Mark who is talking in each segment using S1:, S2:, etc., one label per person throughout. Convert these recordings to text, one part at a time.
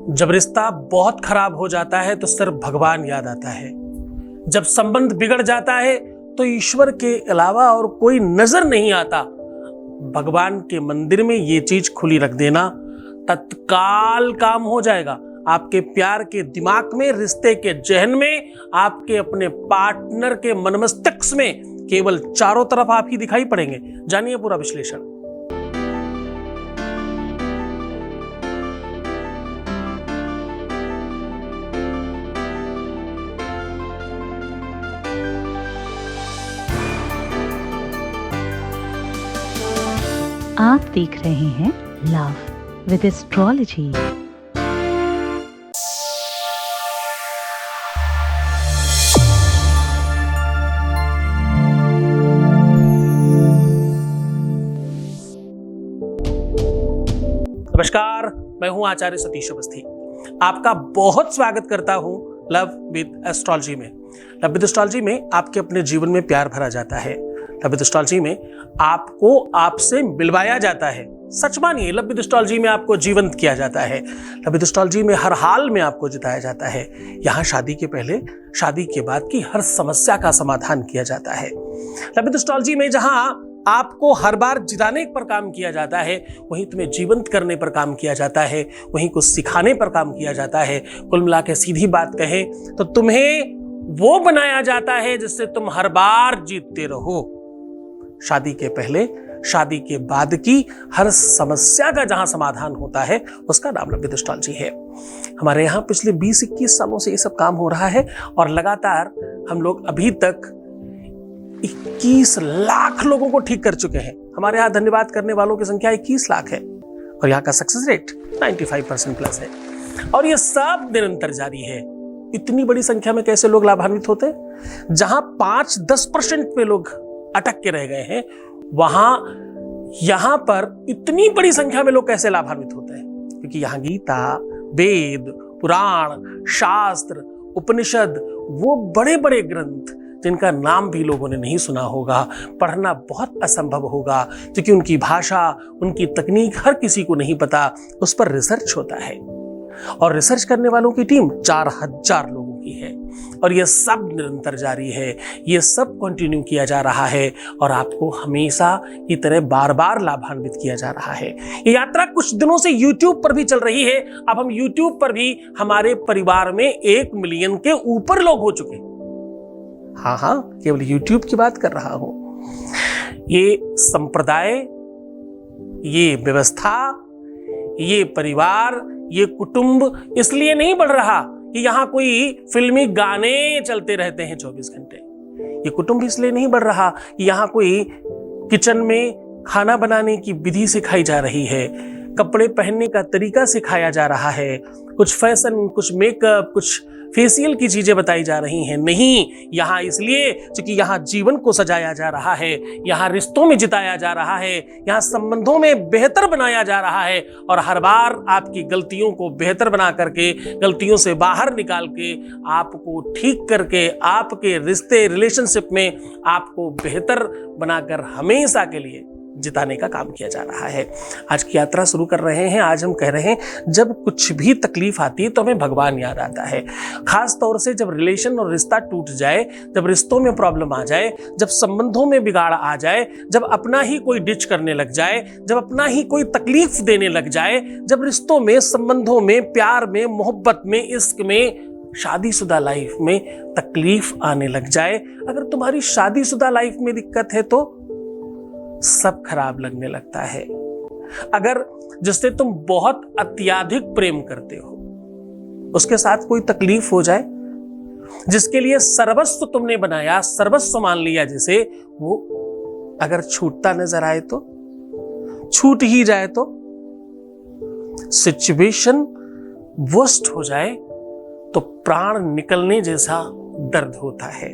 S1: जब रिश्ता बहुत खराब हो जाता है तो सिर्फ भगवान याद आता है। जब संबंध बिगड़ जाता है तो ईश्वर के अलावा और कोई नजर नहीं आता। भगवान के मंदिर में ये चीज खुली रख देना, तत्काल काम हो जाएगा। आपके प्यार के दिमाग में, रिश्ते के जहन में, आपके अपने पार्टनर के मन मस्तिष्क में केवल चारों तरफ आप ही दिखाई पड़ेंगे। जानिए पूरा विश्लेषण।
S2: आप देख रहे हैं लव विद एस्ट्रोलॉजी।
S1: नमस्कार, मैं हूं आचार्य सतीश अवस्थी। आपका बहुत स्वागत करता हूं लव विद एस्ट्रोलॉजी में। लव विद एस्ट्रोलॉजी में आपके अपने जीवन में प्यार भरा जाता है। लव विद एस्ट्रोलॉजी में आपको आपसे मिलवाया जाता है। सच मानिए, लव विद एस्ट्रोलॉजी में आपको जीवंत किया जाता है। लव विद एस्ट्रोलॉजी में हर हाल में आपको जिताया जाता है। यहाँ शादी के पहले, शादी के बाद की हर समस्या का समाधान किया जाता है। लव विद एस्ट्रोलॉजी में जहाँ आपको हर बार जिताने पर काम किया जाता है, वहीं तुम्हें जीवंत करने पर काम किया जाता है, वहीं कुछ सिखाने पर काम किया जाता है। कुल मिला के सीधी बात कहें तो तुम्हें वो बनाया जाता है जिससे तुम हर बार जीतते रहो। शादी के पहले, शादी के बाद की हर समस्या का जहां समाधान होता है, उसका नाम लव विद एस्ट्रोलॉजी है। हमारे यहाँ पिछले 20-21 सालों से ये सब काम हो रहा है और लगातार हम लोग अभी तक 21 लाख लोगों को ठीक कर चुके हैं। हमारे यहाँ धन्यवाद करने वालों की संख्या 21 लाख है और यहाँ का सक्सेस रेट 95% प्लस है। और ये सब निरंतर जारी है। इतनी बड़ी संख्या में कैसे लोग लाभान्वित होते हैं? जहां 5-10% पे लोग अटक के रह गए हैं, वहां यहां पर इतनी बड़ी संख्या में लोग कैसे लाभान्वित होते हैं? क्योंकि यहां गीता, वेद, पुराण, शास्त्र, उपनिषद, वो बड़े बड़े ग्रंथ जिनका नाम भी लोगों ने नहीं सुना होगा, पढ़ना बहुत असंभव होगा, क्योंकि उनकी भाषा, उनकी तकनीक हर किसी को नहीं पता। उस पर रिसर्च होता है और रिसर्च करने वालों की टीम 4000 लोगों की है। और यह सब निरंतर जारी है, यह सब कंटिन्यू किया जा रहा है और आपको हमेशा की तरह बार बार लाभान्वित किया जा रहा है। ये यात्रा कुछ दिनों से YouTube पर भी चल रही है। अब हम YouTube पर भी हमारे परिवार में 1 मिलियन के ऊपर लोग हो चुके हैं। हाँ, केवल YouTube की बात कर रहा हूं। ये संप्रदाय, ये व्यवस्था, ये परिवार, ये कुटुंब इसलिए नहीं बढ़ रहा कि यहां कोई फिल्मी गाने चलते रहते हैं 24 घंटे। ये कुटुंब इसलिए नहीं बढ़ रहा कि यहां कोई किचन में खाना बनाने की विधि सिखाई जा रही है, कपड़े पहनने का तरीका सिखाया जा रहा है, कुछ फैशन, कुछ मेकअप, कुछ फेशियल की चीजें बताई जा रही हैं। नहीं, यहां इसलिए क्योंकि यहां जीवन को सजाया जा रहा है, यहां रिश्तों में जिताया जा रहा है, यहां संबंधों में बेहतर बनाया जा रहा है। और हर बार आपकी गलतियों को बेहतर बना करके, गलतियों से बाहर निकाल के, आपको ठीक करके, आपके रिश्ते, रिलेशनशिप में आपको बेहतर बनाकर हमेशा के लिए जिताने का काम किया जा रहा है। आज की यात्रा शुरू कर रहे हैं। आज हम कह रहे हैं, जब कुछ भी तकलीफ आती है तो हमें भगवान याद आता है। खास तौर से जब रिलेशन और रिश्ता टूट जाए, जब रिश्तों में प्रॉब्लम आ जाए, जब संबंधों में बिगाड़ आ जाए, जब अपना ही कोई डिच करने लग जाए, जब अपना ही कोई तकलीफ देने लग जाए, जब रिश्तों में, संबंधों में, प्यार में, मोहब्बत में, इश्क में, शादीशुदा लाइफ में तकलीफ आने लग जाए। अगर तुम्हारी शादीशुदा लाइफ में दिक्कत है तो सब खराब लगने लगता है। अगर जिससे तुम बहुत अत्यधिक प्रेम करते हो, उसके साथ कोई तकलीफ हो जाए, जिसके लिए सर्वस्व तुमने बनाया, सर्वस्व मान लिया जिसे, वो अगर छूटता नजर आए तो, छूट ही जाए तो, सिचुएशन वर्स्ट हो जाए तो प्राण निकलने जैसा दर्द होता है।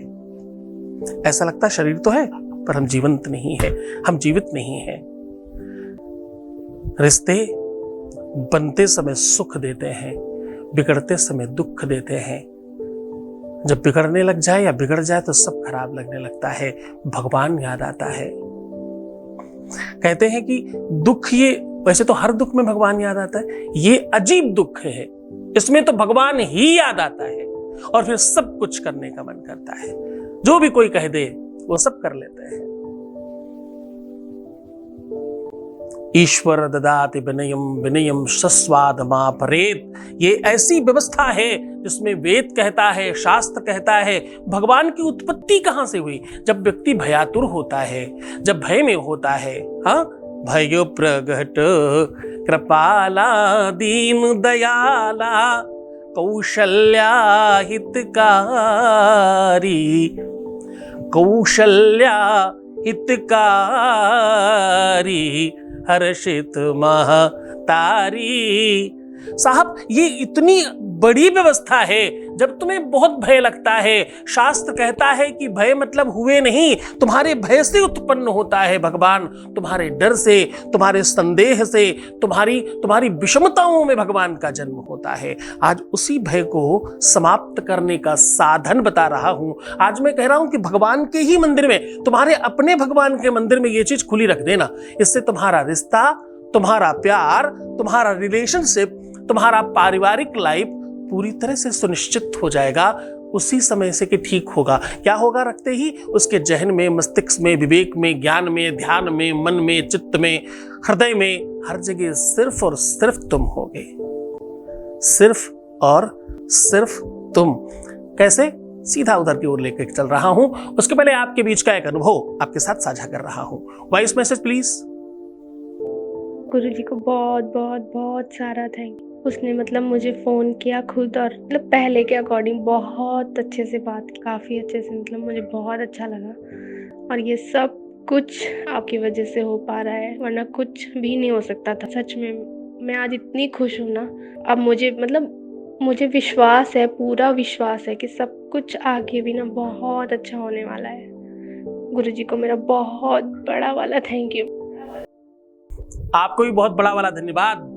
S1: ऐसा लगता शरीर तो है पर हम जीवंत नहीं है, हम जीवित नहीं है। रिश्ते बनते समय सुख देते हैं, बिगड़ते समय दुख देते हैं। जब बिगड़ने लग जाए या बिगड़ जाए तो सब खराब लगने लगता है, भगवान याद आता है। कहते हैं कि दुख, ये वैसे तो हर दुख में भगवान याद आता है, ये अजीब दुख है इसमें तो भगवान ही याद आता है और फिर सब कुछ करने का मन करता है। जो भी कोई कह दे वो सब कर लेते हैं। ईश्वर ददाति विनयम विनयम सस्वादमापरेत, ये ऐसी व्यवस्था है जिसमें वेद कहता है, शास्त्र कहता है, भगवान की उत्पत्ति कहां से हुई? जब व्यक्ति भयातुर होता है, जब भय में होता है। हाँ, भयो प्रगट कृपाला दीन दयाला कौशल्या हितकारी, कौशल्या हितकारी हर्षित महतारी। साहब, ये इतनी बड़ी व्यवस्था है। जब तुम्हें बहुत भय लगता है, शास्त्र कहता है कि भय मतलब हुए नहीं, तुम्हारे भय से उत्पन्न होता है भगवान, तुम्हारे डर से, तुम्हारे संदेह से, तुम्हारी विषमताओं में भगवान का जन्म होता है। आज उसी भय को समाप्त करने का साधन बता रहा हूं। आज मैं कह रहा हूं कि भगवान के ही मंदिर में, तुम्हारे अपने भगवान के मंदिर में ये चीज खुली रख देना। इससे तुम्हारा रिश्ता, तुम्हारा प्यार, तुम्हारा रिलेशनशिप, तुम्हारा पारिवारिक लाइफ पूरी तरह से सुनिश्चित हो जाएगा। उसी समय से कि ठीक होगा। क्या होगा? रखते ही उसके जहन में, मस्तिष्क में, विवेक में, ज्ञान में, ध्यान में, मन में, चित्त में, हृदय में, हर जगह सिर्फ और सिर्फ तुम होगे। सिर्फ और सिर्फ तुम। कैसे? सीधा उधर की ओर लेकर चल रहा हूं। उसके पहले आपके बीच का एक अनुभव आपके साथ साझा कर रहा हूं। Voice message please.
S3: गुरुजी को बहुत बहुत बहुत सारा थैंक यू। उसने मतलब मुझे फ़ोन किया खुद, और मतलब पहले के अकॉर्डिंग बहुत अच्छे से बात की, काफ़ी अच्छे से, मतलब मुझे बहुत अच्छा लगा। और ये सब कुछ आपकी वजह से हो पा रहा है, वरना कुछ भी नहीं हो सकता था। सच में मैं आज इतनी खुश हूँ ना। अब मुझे विश्वास है, पूरा विश्वास है कि सब कुछ आगे भी ना बहुत अच्छा होने वाला है। गुरुजी को मेरा बहुत बड़ा वाला थैंक यू।
S1: आपको भी बहुत बड़ा वाला धन्यवाद।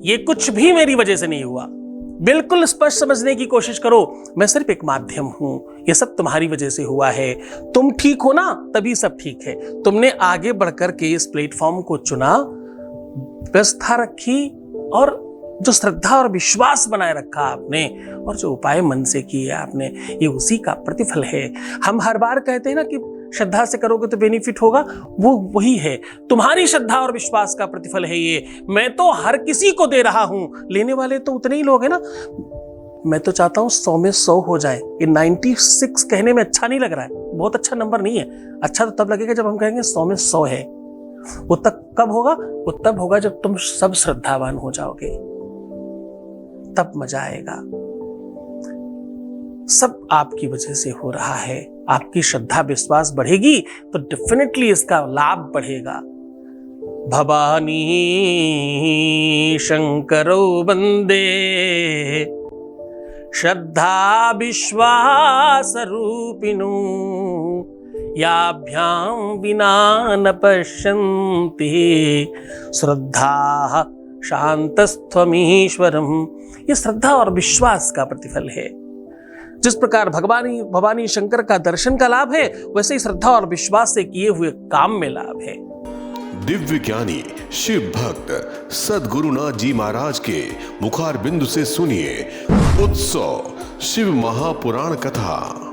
S1: ये कुछ भी मेरी वजह से नहीं हुआ। बिल्कुल स्पष्ट समझने की कोशिश करो, मैं सिर्फ एक माध्यम हूं। ये सब तुम्हारी वजह से हुआ है। तुम ठीक हो ना, तभी सब ठीक है। तुमने आगे बढ़कर के इस प्लेटफॉर्म को चुना, व्यवस्था रखी, और जो श्रद्धा और विश्वास बनाए रखा आपने, और जो उपाय मन से किए आपने, ये उसी का प्रतिफल है। हम हर बार कहते हैं ना कि श्रद्धा से करोगे तो बेनिफिट होगा, वो वही है। तुम्हारी श्रद्धा और विश्वास का प्रतिफल है ये। मैं तो हर किसी को दे रहा हूं, लेने वाले तो उतने ही लोग हैं ना। मैं तो चाहता हूं 100 में 100 हो जाए। ये 96 कहने में अच्छा नहीं लग रहा है, बहुत अच्छा नंबर नहीं है। अच्छा तो तब लगेगा जब हम कहेंगे 100 में 100 है। वो तक कब होगा? वो तब होगा जब तुम सब श्रद्धावान हो जाओगे, तब मजा आएगा। सब आपकी वजह से हो रहा है। आपकी श्रद्धा विश्वास बढ़ेगी तो डेफिनेटली इसका लाभ बढ़ेगा। भवानी शंकरो वंदे श्रद्धा विश्वास रूपिणो याभ्यां विना न पश्यन्ति श्रद्धा शांतस्त्वमीश्वरम। ये श्रद्धा और विश्वास का प्रतिफल है। जिस प्रकार भवानी शंकर का दर्शन का लाभ है, वैसे ही श्रद्धा और विश्वास से किए हुए काम में लाभ है।
S4: दिव्य ज्ञानी शिव भक्त सद्गुरुनाथ जी महाराज के मुखार बिंदु से सुनिए उत्सव शिव महापुराण कथा।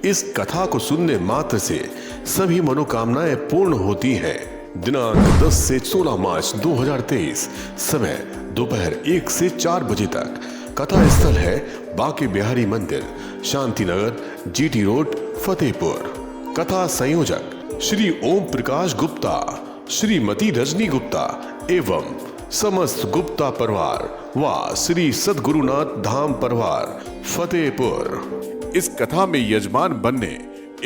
S4: इस कथा को सुनने मात्र से सभी मनोकामनाएं पूर्ण होती हैं। दिनांक 10 से 16 मार्च 2023, समय दोपहर 1 से 4 बजे तक। कथा स्थल है बांके बिहारी मंदिर, शांतिनगर, जीटी रोड, फतेहपुर। कथा संयोजक श्री ओम प्रकाश गुप्ता, श्रीमती रजनी गुप्ता एवं समस्त गुप्ता परिवार व श्री सद्गुरुनाथ धाम परिवार फतेहपुर। इस कथा में यजमान बनने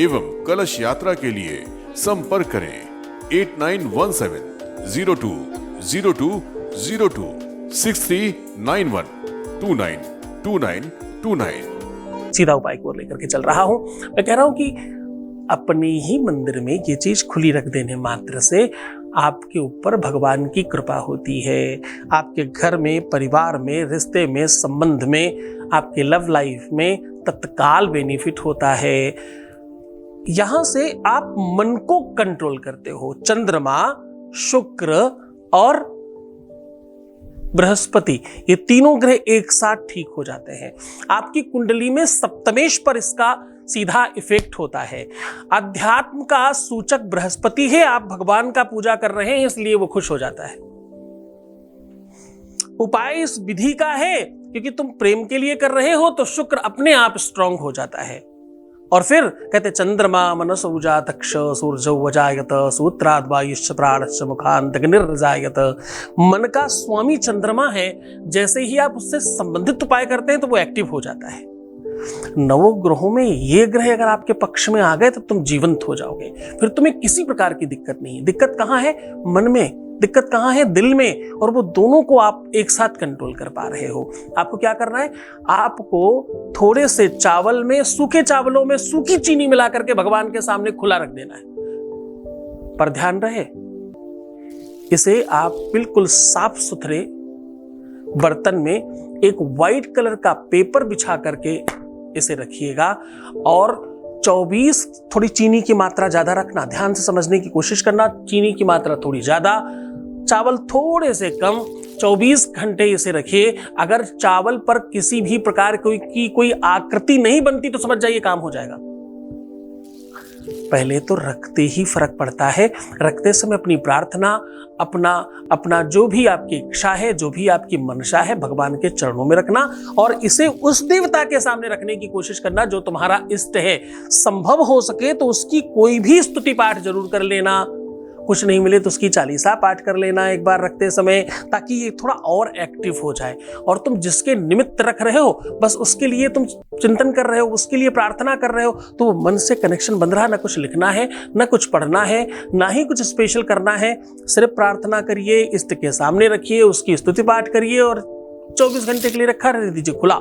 S4: एवं कलश यात्रा के लिए संपर्क करें 8917020202 6391 292929।
S1: सीधा उपाय को लेकर के चल रहा हूं। मैं कह रहा हूं कि अपने ही मंदिर में ये चीज खुली रख देने मात्र से आपके ऊपर भगवान की कृपा होती है। आपके घर में, परिवार में, रिश्ते में, संबंध में, आपके लव लाइफ में तत्काल बेनिफिट होता है। यहां से आप मन को कंट्रोल करते हो। चंद्रमा, शुक्र और बृहस्पति, ये तीनों ग्रह एक साथ ठीक हो जाते हैं। आपकी कुंडली में सप्तमेश पर इसका सीधा इफेक्ट होता है। अध्यात्म का सूचक बृहस्पति है, आप भगवान का पूजा कर रहे हैं इसलिए वो खुश हो जाता है। उपाय इस विधि का है क्योंकि तुम प्रेम के लिए कर रहे हो, तो शुक्र अपने आप स्ट्रांग हो जाता है। और फिर कहते चंद्रमा मनसो जातक्ष सूर्यौ वजायत सूत्राद् वायुश्च प्राणश्च मुखान्तग्निर्जायत। मन का स्वामी चंद्रमा है, जैसे ही आप उससे संबंधित उपाय करते हैं तो वो एक्टिव हो जाता है। नवग्रहों में ये ग्रह अगर आपके पक्ष में आ गए तो तुम जीवंत हो जाओगे, फिर तुम्हें किसी प्रकार की दिक्कत नहीं है। दिक्कत कहाँ है? मन में। दिक्कत कहाँ है? दिल में। और वो दोनों को आप एक साथ कंट्रोल कर पा रहे हो। आपको क्या करना है? आपको थोड़े से चावल में, सूखे चावलों में सूखी चीनी मिला करके भगवान के सामने खुला रख देना है। पर ध्यान रहे, इसे आप बिल्कुल साफ सुथरे बर्तन में एक व्हाइट कलर का पेपर बिछा करके इसे रखिएगा। और 24, थोड़ी चीनी की मात्रा ज्यादा रखना, ध्यान से समझने की कोशिश करना। चीनी की मात्रा थोड़ी ज्यादा, चावल थोड़े से कम। 24 घंटे इसे रखिए। अगर चावल पर किसी भी प्रकार की कोई आकृति नहीं बनती तो समझ जाइए काम हो जाएगा। पहले तो रखते ही फर्क पड़ता है। रखते समय अपनी प्रार्थना, अपना जो भी आपकी इच्छा है, जो भी आपकी मनसा है, भगवान के चरणों में रखना और इसे उस देवता के सामने रखने की कोशिश करना जो तुम्हारा इष्ट है। संभव हो सके तो उसकी कोई भी स्तुति पाठ जरूर कर लेना। कुछ नहीं मिले तो उसकी 40 पाठ कर लेना एक बार रखते समय, ताकि ये थोड़ा और एक्टिव हो जाए। और तुम जिसके निमित्त रख रहे हो, बस उसके लिए तुम चिंतन कर रहे हो, उसके लिए प्रार्थना कर रहे हो, तो वो मन से कनेक्शन बन रहा। ना कुछ लिखना है, ना कुछ पढ़ना है, ना ही कुछ स्पेशल करना है। सिर्फ प्रार्थना करिए, इष्ट के सामने रखिए, उसकी स्तुति पाठ करिए और 24 घंटे के लिए रखा रहने दीजिए खुला।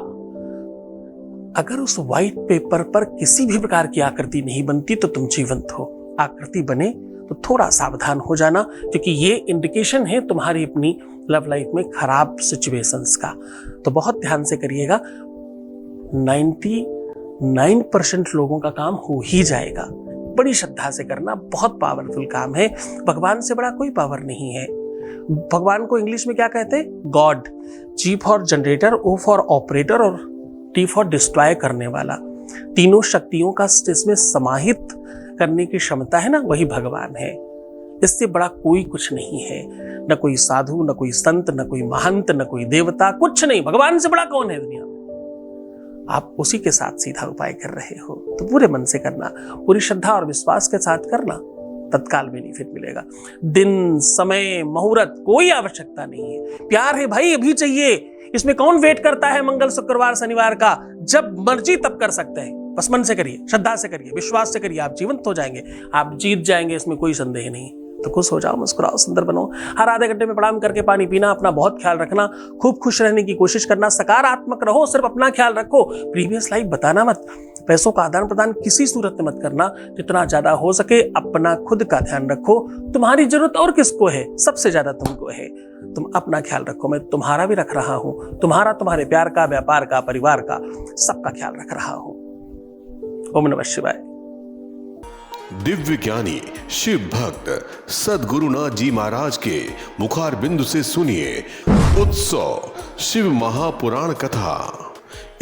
S1: अगर उस व्हाइट पेपर पर किसी भी प्रकार की आकृति नहीं बनती तो तुम जीवंत हो। आकृति बने तो थोड़ा सावधान हो जाना, क्योंकि ये इंडिकेशन है तुम्हारी अपनी लव लाइफ में खराब सिचुएशंस का। तो बहुत ध्यान से करिएगा। 99% लोगों का काम हो ही जाएगा। बड़ी श्रद्धा से करना, बहुत पावरफुल काम है। भगवान से बड़ा कोई पावर नहीं है। भगवान को इंग्लिश में क्या कहते हैं? God. G for generator, O for operator और टी फॉर डिस्ट्रॉय करने वाला। तीनों शक्तियों का इसमें समाहित करने की क्षमता है ना, वही भगवान है। इससे बड़ा कोई कुछ नहीं है। न कोई साधु, न कोई संत, न कोई महंत, न कोई देवता, कुछ नहीं। भगवान से बड़ा कौन है दुनिया में? आप उसी के साथ सीधा उपाय कर रहे हो, तो पूरे मन से करना, पूरी श्रद्धा और विश्वास के साथ करना। तत्काल बेनिफिट मिलेगा। दिन, समय, मुहूर्त कोई आवश्यकता नहीं है। प्यार है भाई, अभी चाहिए। इसमें कौन वेट करता है मंगल, शुक्रवार, शनिवार का? जब मर्जी तब कर सकते हैं। बस मन से करिए, श्रद्धा से करिए, विश्वास से करिए। आप जीवंत हो जाएंगे, आप जीत जाएंगे, इसमें कोई संदेह नहीं। तो खुश हो जाओ, मुस्कुराओ, सुंदर बनो। हर आधे घंटे में प्रणाम करके पानी पीना, अपना बहुत ख्याल रखना, खूब खुश रहने की कोशिश करना, सकारात्मक रहो, सिर्फ अपना ख्याल रखो। प्रीवियस लाइफ बताना मत। पैसों का आदान प्रदान किसी सूरत में मत करना। जितना ज्यादा हो सके अपना खुद का ध्यान रखो। तुम्हारी जरूरत और किसको है? सबसे ज्यादा तुमको है। तुम अपना ख्याल रखो, मैं तुम्हारा भी रख रहा हूं। तुम्हारा, तुम्हारे प्यार का, व्यापार का, परिवार का, सबका ख्याल रख रहा हूं। ओम नमः शिवाय।
S4: दिव्य ज्ञानी शिव भक्त सद्गुरुनाथ जी महाराज के मुखार बिंदु से सुनिए उत्सव शिव महापुराण कथा।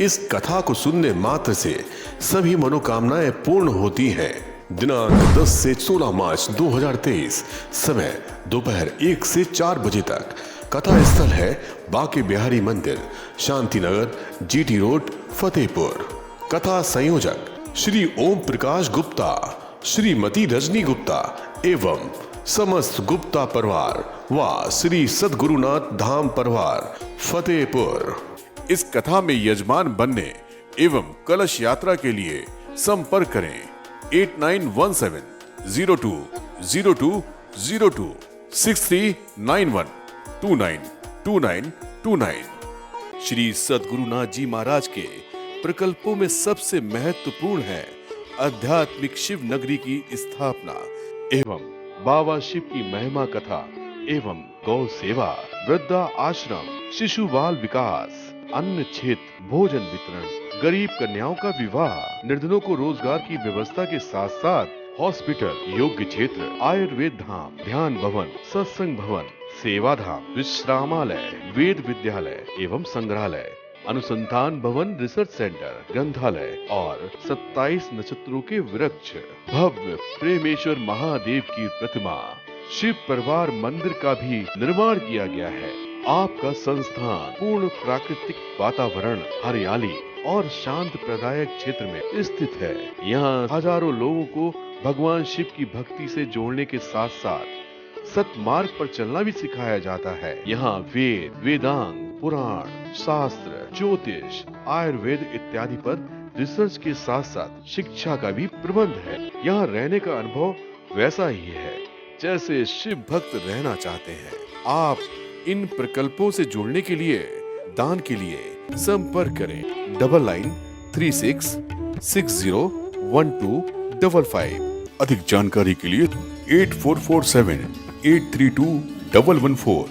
S4: इस कथा को सुनने मात्र से सभी मनोकामनाएं पूर्ण होती हैं। दिनांक 10 से 16 मार्च 2023, समय दोपहर 1 से 4 बजे तक। कथा स्थल है बांके बिहारी मंदिर, शांति नगर, जीटी रोड, फतेहपुर। कथा संयोजक श्री ओम प्रकाश गुप्ता, श्रीमती रजनी गुप्ता एवं समस्त गुप्ता परिवार व श्री सद्गुरुनाथ धाम परिवार फतेहपुर। इस कथा में यजमान बनने एवं कलश यात्रा के लिए संपर्क करें 8917020202 6391292929। श्री सद्गुरुनाथ जी महाराज के प्रकल्पों में सबसे महत्वपूर्ण है आध्यात्मिक शिव नगरी की स्थापना एवं बाबा शिव की महिमा कथा एवं गौ सेवा, वृद्धा आश्रम, शिशु बाल विकास, अन्न क्षेत्र, भोजन वितरण, गरीब कन्याओं का विवाह, निर्धनों को रोजगार की व्यवस्था के साथ साथ हॉस्पिटल, योग्य क्षेत्र, आयुर्वेद धाम, ध्यान भवन, सत्संग भवन, सेवाधाम, विश्रामालय, वेद विद्यालय एवं संग्रहालय, अनुसंधान भवन, रिसर्च सेंटर, ग्रंथालय और 27 नक्षत्रों के वृक्ष, भव्य प्रेमेश्वर महादेव की प्रतिमा, शिव परिवार मंदिर का भी निर्माण किया गया है। आपका संस्थान पूर्ण प्राकृतिक वातावरण, हरियाली और शांत प्रदायक क्षेत्र में स्थित है। यहाँ हजारों लोगों को भगवान शिव की भक्ति से जोड़ने के साथ साथ सतमार्ग पर चलना भी सिखाया जाता है। यहाँ वेद, वेदांग, पुराण, शास्त्र, ज्योतिष, आयुर्वेद इत्यादि पर रिसर्च के साथ साथ शिक्षा का भी प्रबंध है। यहाँ रहने का अनुभव वैसा ही है जैसे शिव भक्त रहना चाहते हैं। आप इन प्रकल्पों से जुड़ने के लिए, दान के लिए संपर्क करें 9936601255। अधिक जानकारी के लिए 8447832114